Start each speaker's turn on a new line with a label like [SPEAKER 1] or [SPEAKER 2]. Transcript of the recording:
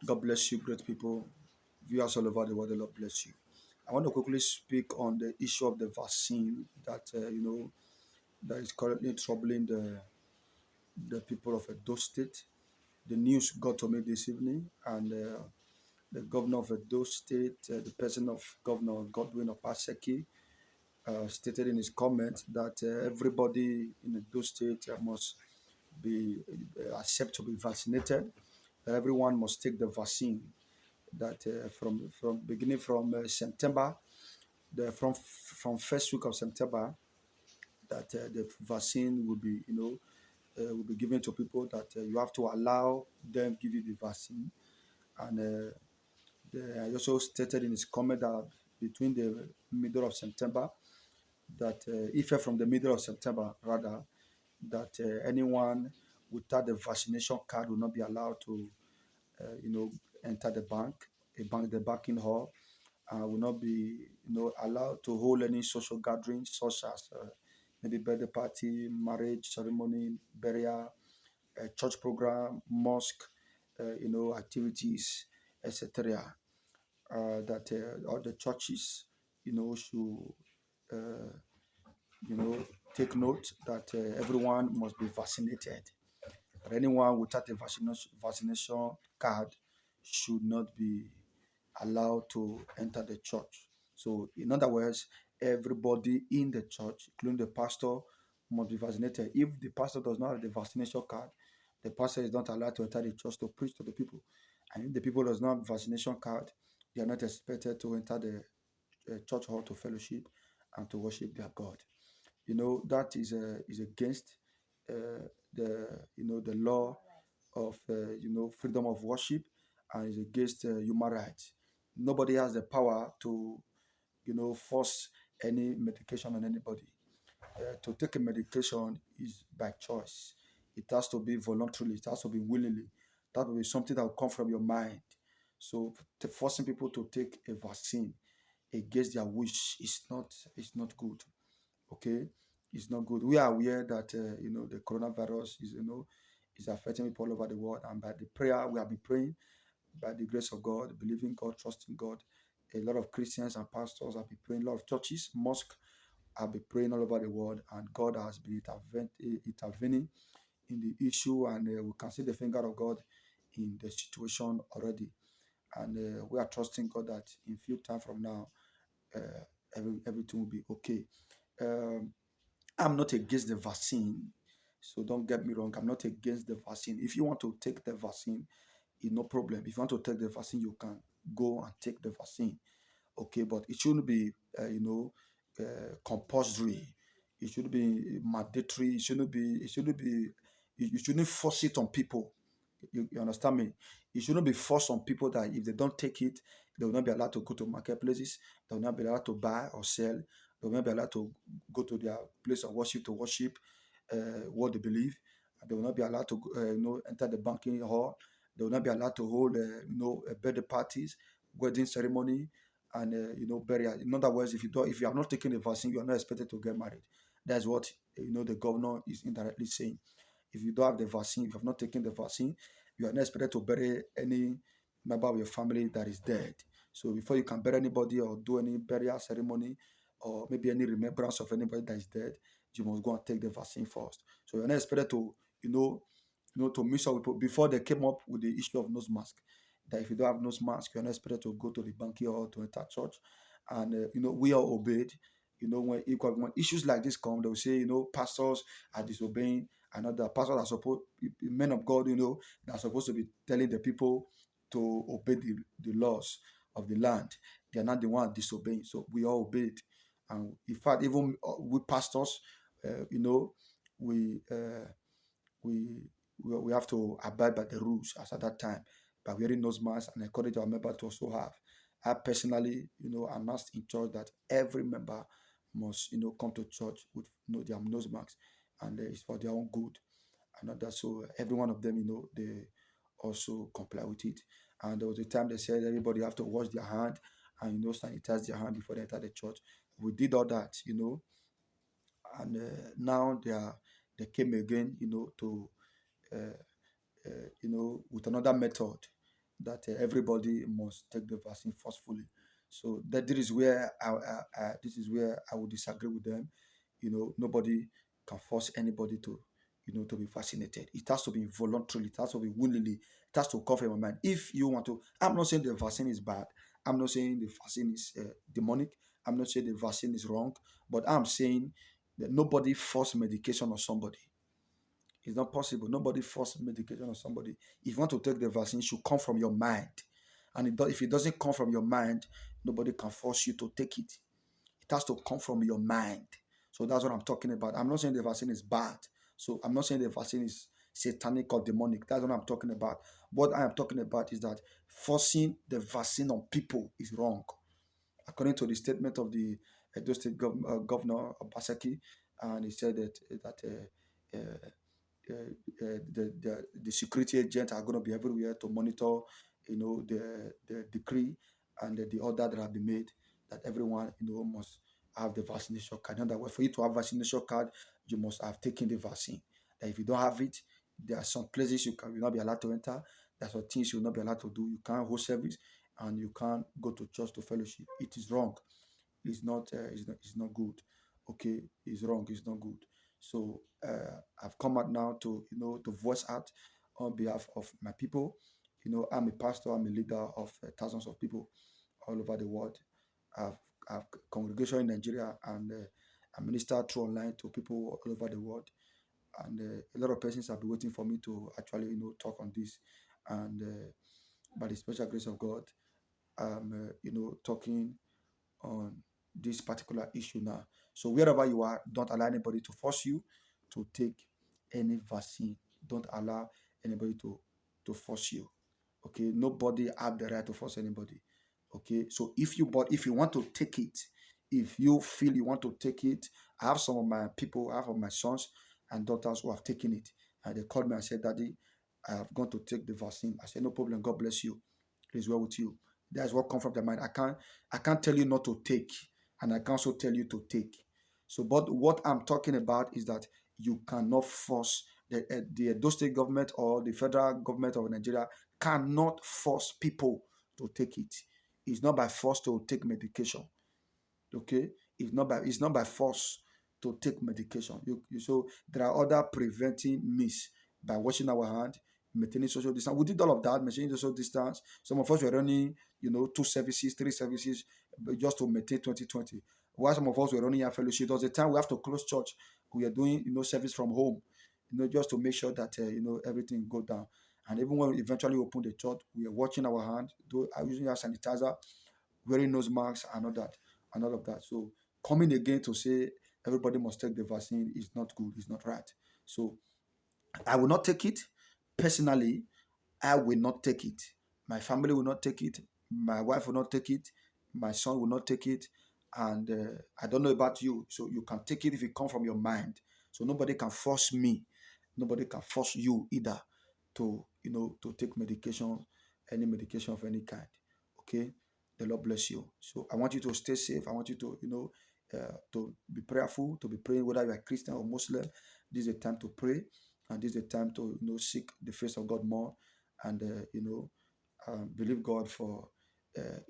[SPEAKER 1] God bless you, great people. Viewers all over the world, the Lord bless you. I want to quickly speak on the issue of the vaccine that is currently troubling the people of Edo State. The news got to me this evening, and the governor of Edo State, the person of Governor Godwin Opaseki, stated in his comment that everybody in Edo State must be accept to be vaccinated. Everyone must take the vaccine. That from beginning from September, from first week of September, that the vaccine will be given to people. That you have to allow them give you the vaccine, and I also stated in his comment that between the middle of September, that if from the middle of September rather, that anyone without the vaccination card will not be allowed to enter the banking hall, will not be allowed to hold any social gatherings such as maybe birthday party, marriage ceremony, burial, church program, mosque, activities, etc. That all the churches, should uh, take note that everyone must be vaccinated. That anyone without a vaccination card should not be allowed to enter the church. So, in other words, everybody in the church, including the pastor, must be vaccinated. If the pastor does not have the vaccination card, the pastor is not allowed to enter the church to preach to the people. And if the people does not have vaccination card, they are not expected to enter the church hall to fellowship and to worship their God. That is against the law of freedom of worship, and is against human rights. Nobody has the power to force any medication on anybody. To take a medication is by choice. It has to be voluntarily. It has to be willingly. That will be something that will come from your mind. So forcing people to take a vaccine against their wish is not good. Okay, it's not good. We are aware that the coronavirus is affecting people all over the world, and by the prayer we have been praying, by the grace of God, believing God, trusting God, a lot of Christians and pastors have been praying. A lot of churches, mosques have been praying all over the world, and God has been intervening in the issue, and we can see the finger of God in the situation already. And we are trusting God that in few time from now, uh, everything will be okay. Um, I'm not against the vaccine, so don't get me wrong. I'm not against the vaccine. If you want to take the vaccine, no problem. If you want to take the vaccine, you can go and take the vaccine. Okay, but it shouldn't be, compulsory. It should be mandatory. It shouldn't be. It shouldn't be. You shouldn't force it on people. You understand me? It shouldn't be forced on people that if they don't take it, they will not be allowed to go to marketplaces. They will not be allowed to buy or sell. They will not be allowed to go to their place of worship to worship what they believe. They will not be allowed to enter the banking hall. They will not be allowed to hold birthday parties, wedding ceremony, and burial. In other words, if you have not taken the vaccine, you are not expected to get married. That's what the governor is indirectly saying. If you don't have the vaccine, if you have not taken the vaccine, you are not expected to bury any member of your family that is dead. So before you can bury anybody or do any burial ceremony or maybe any remembrance of anybody that is dead, you must go and take the vaccine first. So you're not expected to, to mix up with people before they came up with the issue of nose mask. That if you don't have nose mask, you're not expected to go to the banquet or to enter church. And we are obeyed. When issues like this come, they'll say, pastors are disobeying, and other pastors are supposed, men of God, they're supposed to be telling the people to obey the laws of the land. They're not the one disobeying. So we all obeyed. And in fact, even we pastors, you know, we, uh, we we have to abide by the rules as at that time by wearing nose masks and encourage our members to also have. I personally, announced in church that every member must, come to church with their nose masks, and it's for their own good. And that so every one of them, they also comply with it. And there was a time they said everybody have to wash their hand and sanitize their hand before they enter the church. We did all that, and now they came again, to uh, with another method that everybody must take the vaccine forcefully. So that this is where this is where I would disagree with them. Nobody can force anybody to to be vaccinated. It has to be voluntarily. It has to be willingly. It has to come from your mind. If you want to, I'm not saying the vaccine is bad. I'm not saying the vaccine is demonic. I'm not saying the vaccine is wrong. But I'm saying that nobody force medication on somebody. It's not possible. Nobody force medication on somebody. If you want to take the vaccine, it should come from your mind. And if it doesn't come from your mind, nobody can force you to take it. It has to come from your mind. So that's what I'm talking about. I'm not saying the vaccine is bad. So I'm not saying the vaccine is satanic or demonic. That's what I'm talking about. What I am talking about is that forcing the vaccine on people is wrong. According to the statement of the Edo State Governor Obaseki, and he said that the security agents are going to be everywhere to monitor, the decree and the order that have been made that everyone must have the vaccination card. In other words, for you to have vaccination card, you must have taken the vaccine. That if you don't have it, there are some places you will not be allowed to enter. There are some things you will not be allowed to do. You can't host service and you can't go to church to fellowship. It is wrong. It's not good. Okay, it's wrong. It's not good. So I've come out now to to voice out on behalf of my people. I'm a pastor. I'm a leader of thousands of people all over the world. I've, I've congregation in Nigeria, and I minister through online to people all over the world. And a lot of persons have been waiting for me to actually talk on this. And by the special grace of God, I'm talking on this particular issue now. So wherever you are, don't allow anybody to force you to take any vaccine. Don't allow anybody to force you. Okay, nobody have the right to force anybody. Okay, so if you want to take it, if you feel you want to take it, I have some of my people, I have of my sons and daughters who have taken it, and they called me and said, "Daddy, I have gone to take the vaccine." I said, "No problem. God bless you. It is well with you." That's what comes from the mind. I can't tell you not to take, and I can also tell you to take. So, but what I'm talking about is that you cannot force the Edo State government or the federal government of Nigeria cannot force people to take it. It's not by force to take medication. Okay, it's not by force to take medication. So there are other preventing means by washing our hand, maintaining social distance. We did all of that, maintaining social distance. Some of us were running, 2 services, 3 services, just to maintain 2020. While some of us were running our fellowship, there was a time we have to close church. We are doing, service from home, just to make sure that everything go down. And even when we eventually open the church, we are watching our hand, using our sanitizer, wearing nose masks and all of that. So coming again to say everybody must take the vaccine is not good, is not right. So I will not take it. Personally, I will not take it. My family will not take it. My wife will not take it. My son will not take it. And I don't know about you. So you can take it if it comes from your mind. So nobody can force me. Nobody can force you either to take medication, any medication of any kind. Okay. The Lord bless you. So I want you to stay safe. I want you to be prayerful, to be praying whether you are Christian or Muslim. This is a time to pray, and this is a time to seek the face of God more, and believe God for